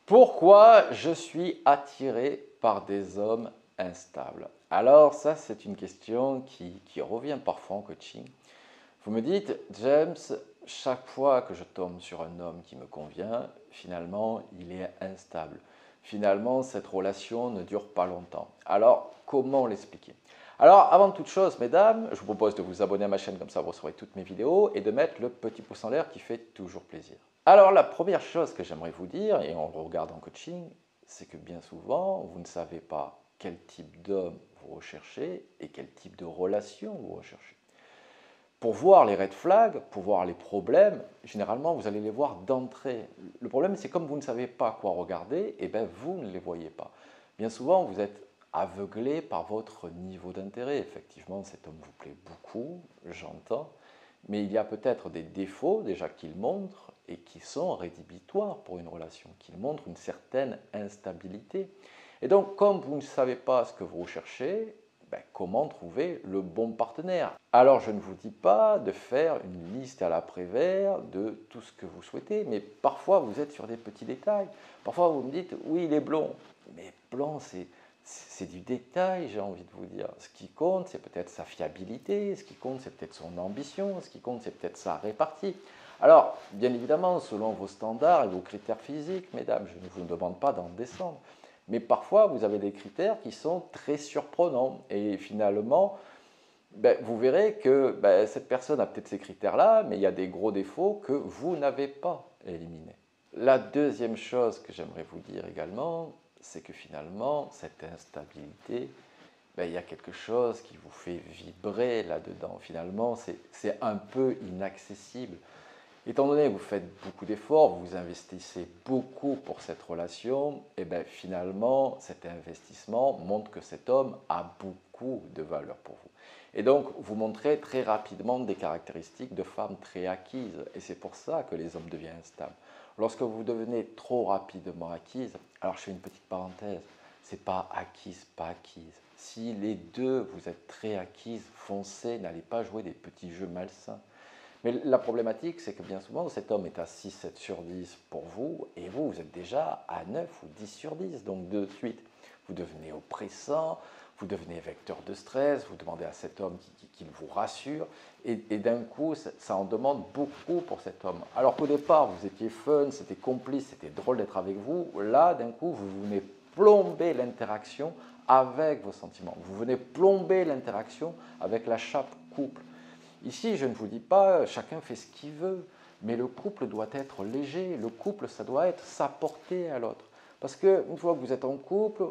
Pourquoi je suis attiré par des hommes instables? Alors ça, c'est une question qui revient parfois en coaching. Vous me dites, James, chaque fois que je tombe sur un homme qui me convient, finalement, il est instable. Finalement, cette relation ne dure pas longtemps. Alors, comment l'expliquer? Alors, avant toute chose, mesdames, je vous propose de vous abonner à ma chaîne, comme ça vous recevrez toutes mes vidéos, et de mettre le petit pouce en l'air qui fait toujours plaisir. Alors, la première chose que j'aimerais vous dire, et on le regarde en coaching, c'est que bien souvent, vous ne savez pas quel type d'homme vous recherchez et quel type de relation vous recherchez. Pour voir les red flags, pour voir les problèmes, généralement, vous allez les voir d'entrée. Le problème, c'est comme vous ne savez pas quoi regarder, et bien vous ne les voyez pas. Bien souvent, vous êtes aveuglé par votre niveau d'intérêt. Effectivement, cet homme vous plaît beaucoup, j'entends, mais il y a peut-être des défauts déjà qu'il montre et qui sont rédhibitoires pour une relation, qu'il montre une certaine instabilité. Et donc, comme vous ne savez pas ce que vous recherchez, comment trouver le bon partenaire? Alors, je ne vous dis pas de faire une liste à l'après-vert de tout ce que vous souhaitez, mais parfois vous êtes sur des petits détails. Parfois, vous me dites, oui, il est blond. Mais blond, c'est du détail, j'ai envie de vous dire. Ce qui compte, c'est peut-être sa fiabilité, ce qui compte, c'est peut-être son ambition, ce qui compte, c'est peut-être sa répartie. Alors, bien évidemment, selon vos standards et vos critères physiques, mesdames, je ne vous demande pas d'en descendre. Mais parfois, vous avez des critères qui sont très surprenants. Et finalement, vous verrez que cette personne a peut-être ces critères-là, mais il y a des gros défauts que vous n'avez pas éliminés. La deuxième chose que j'aimerais vous dire également, c'est que finalement, cette instabilité, il y a quelque chose qui vous fait vibrer là-dedans. Finalement, c'est un peu inaccessible. Étant donné que vous faites beaucoup d'efforts, vous investissez beaucoup pour cette relation, et finalement, cet investissement montre que cet homme a beaucoup de valeur pour vous. Et donc, vous montrez très rapidement des caractéristiques de femmes très acquises. Et c'est pour ça que les hommes deviennent instables. Lorsque vous devenez trop rapidement acquise, alors je fais une petite parenthèse, c'est pas acquise, pas acquise. Si les deux, vous êtes très acquises, foncez, n'allez pas jouer des petits jeux malsains. Mais la problématique, c'est que bien souvent, cet homme est à 6, 7 sur 10 pour vous, et vous, vous êtes déjà à 9 ou 10 sur 10. Donc de suite, vous devenez oppressant, vous devenez vecteur de stress, vous demandez à cet homme qu'il vous rassure, et d'un coup, ça en demande beaucoup pour cet homme. Alors qu'au départ, vous étiez fun, c'était complice, c'était drôle d'être avec vous, là, d'un coup, vous venez plomber l'interaction avec vos sentiments. Vous venez plomber l'interaction avec la chape couple. Ici, je ne vous dis pas chacun fait ce qu'il veut, mais le couple doit être léger. Le couple, ça doit être s'apporter à l'autre. Parce qu'une fois que vous êtes en couple,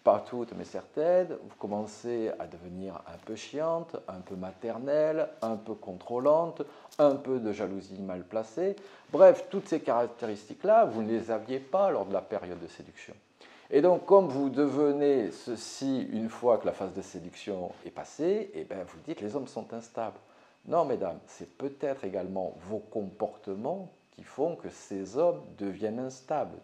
pas toutes, mais certaines, vous commencez à devenir un peu chiante, un peu maternelle, un peu contrôlante, un peu de jalousie mal placée. Bref, toutes ces caractéristiques-là, vous ne les aviez pas lors de la période de séduction. Et donc, comme vous devenez ceci une fois que la phase de séduction est passée, vous dites les hommes sont instables. Non, mesdames, c'est peut-être également vos comportements qui font que ces hommes deviennent instables,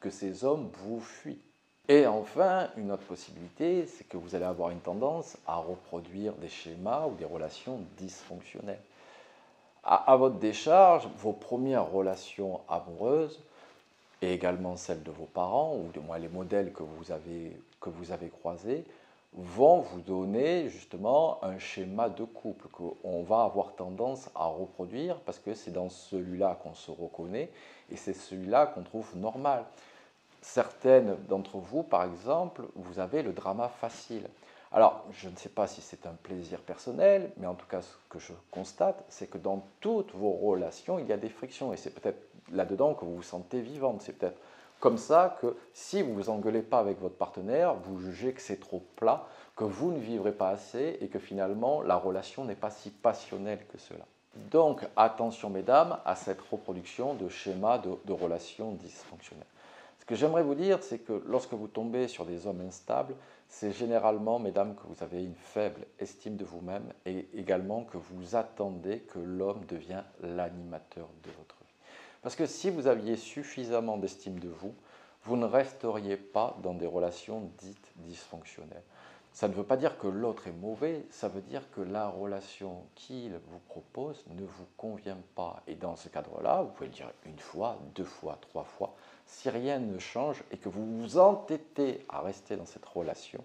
que ces hommes vous fuient. Et enfin, une autre possibilité, c'est que vous allez avoir une tendance à reproduire des schémas ou des relations dysfonctionnelles. À votre décharge, vos premières relations amoureuses et également celles de vos parents, ou du moins les modèles que vous avez croisés, vont vous donner justement un schéma de couple qu'on va avoir tendance à reproduire parce que c'est dans celui-là qu'on se reconnaît et c'est celui-là qu'on trouve normal. Certaines d'entre vous, par exemple, vous avez le drama facile. Alors, je ne sais pas si c'est un plaisir personnel, mais en tout cas, ce que je constate, c'est que dans toutes vos relations, il y a des frictions. Et c'est peut-être là-dedans que vous vous sentez vivante. C'est peut-être comme ça que si vous ne vous engueulez pas avec votre partenaire, vous jugez que c'est trop plat, que vous ne vivrez pas assez et que finalement, la relation n'est pas si passionnelle que cela. Donc, attention, mesdames, à cette reproduction de schémas de relations dysfonctionnelles. Ce que j'aimerais vous dire, c'est que lorsque vous tombez sur des hommes instables, c'est généralement, mesdames, que vous avez une faible estime de vous-même et également que vous attendez que l'homme devienne l'animateur de votre vie. Parce que si vous aviez suffisamment d'estime de vous, vous ne resteriez pas dans des relations dites dysfonctionnelles. Ça ne veut pas dire que l'autre est mauvais, ça veut dire que la relation qu'il vous propose ne vous convient pas. Et dans ce cadre-là, vous pouvez le dire une fois, deux fois, trois fois, si rien ne change et que vous vous entêtez à rester dans cette relation,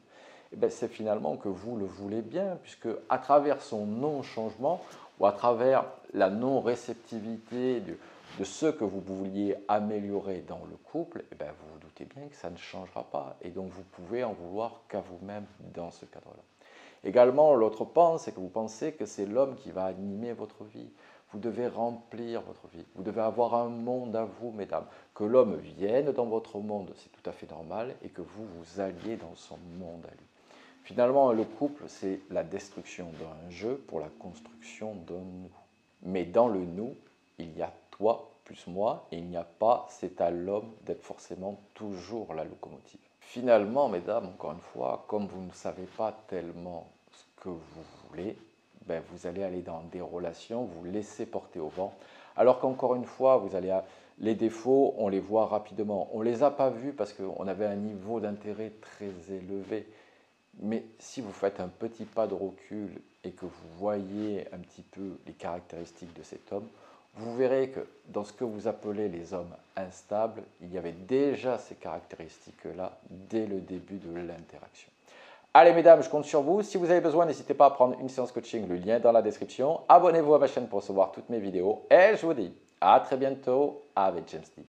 eh ben, c'est finalement que vous le voulez bien, puisque à travers son non-changement ou à travers la non-réceptivité de ce que vous vouliez améliorer dans le couple, eh ben, vous vous doutez bien que ça ne changera pas. Et donc vous pouvez en vouloir qu'à vous-même dans ce cadre-là. Également, l'autre point, c'est que vous pensez que c'est l'homme qui va animer votre vie. Vous devez remplir votre vie. Vous devez avoir un monde à vous, mesdames. Que l'homme vienne dans votre monde, c'est tout à fait normal, et que vous vous alliez dans son monde à lui. Finalement, le couple, c'est la destruction d'un je pour la construction d'un nous. Mais dans le nous, il y a toi plus moi, et il n'y a pas, c'est à l'homme d'être forcément toujours la locomotive. Finalement, mesdames, encore une fois, comme vous ne savez pas tellement ce que vous voulez, ben vous allez aller dans des relations, vous laisser porter au vent, alors qu'encore une fois, vous allez les défauts, on les voit rapidement. On ne les a pas vus parce qu'on avait un niveau d'intérêt très élevé. Mais si vous faites un petit pas de recul et que vous voyez un petit peu les caractéristiques de cet homme, vous verrez que dans ce que vous appelez les hommes instables, il y avait déjà ces caractéristiques-là dès le début de l'interaction. Allez mesdames, je compte sur vous. Si vous avez besoin, n'hésitez pas à prendre une séance coaching, le lien est dans la description. Abonnez-vous à ma chaîne pour recevoir toutes mes vidéos. Et je vous dis à très bientôt avec James Lee.